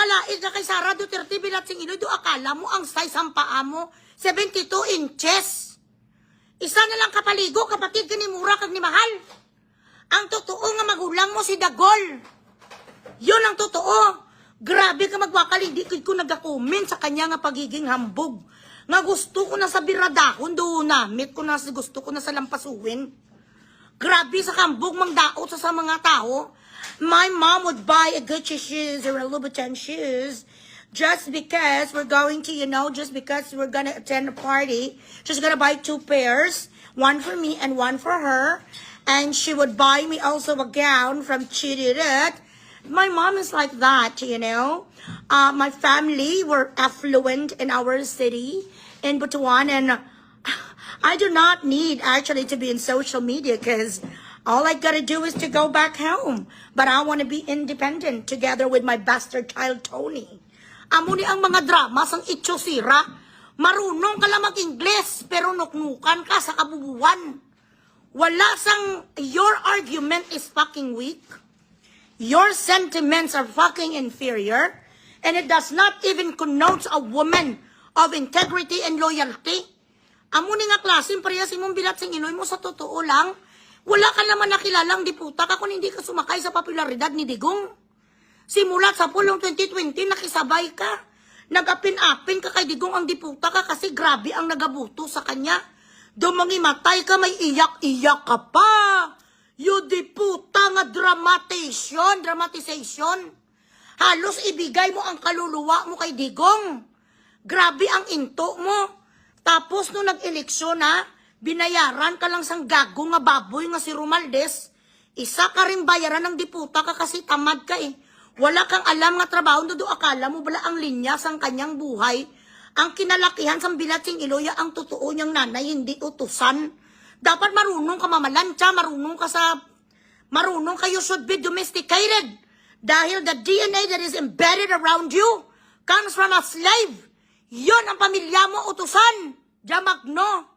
kalait na kay Sara Duterte Bilatsing Iloy, do akala mo ang size ang paa mo, 72 inches. Isa na lang kapaligo, kapatid ka ni Mura kag ni Mahal. Ang totoo nga magulang mo si Dagol. Yun ang totoo. Grabe ka magwakal, hindi ko nag-comment sa kanya nga pagiging hambog. Nga gusto ko na sa biradahon doon na, gusto ko na sa lampasuhin. Grabe sa hambog mangdaot sa mga tao. My mom would buy a Gucci shoes or a Louboutin shoes just because we're going to, just because we're gonna attend a party. She's gonna buy 2 pairs, one for me and one for her. And she would buy me also a gown from Chiriret. My mom is like that, My family were affluent in our city, in Butuan, and I do not need actually to be in social media because all I gotta do is to go back home. But I want to be independent together with my bastard child, Tony. Amo ni ang mga drama sang itsosira. Marunong ka lang mag-Ingles, pero nuknukan ka sa kabubuan. Wala sang, your argument is fucking weak. Your sentiments are fucking inferior. And it does not even connote a woman of integrity and loyalty. Amo ni nga klaseng parehas imong Bilatsing Iloy mo sa totoo lang. Wala ka naman nakilalang diputa ka kung hindi ka sumakay sa popularidad ni Digong. Simulat sa pulong 2020, nakisabay ka. Nag-apin-apin ka kay Digong ang diputa ka kasi grabe ang nagabuto sa kanya. Dumangimatay ka, may iyak-iyak ka pa. You diputa nga dramatization. Halos ibigay mo ang kaluluwa mo kay Digong. Grabe ang into mo. Tapos nung nag-eleksyon binayaran ka lang sang gago nga baboy nga si Romualdez. Isa ka rin bayaran ng diputa ka kasi tamad ka eh. Wala kang alam nga trabaho, do akala mo bala ang linya sang kanyang buhay. Ang kinalakihan sang Bilatsing Iloy ang totoo niyang nanay, hindi utusan. Dapat marunong ka mamalansya, marunong kayo should be domesticated. Dahil the DNA that is embedded around you comes from a slave. Yon ang pamilya mo, utusan. Jamagno.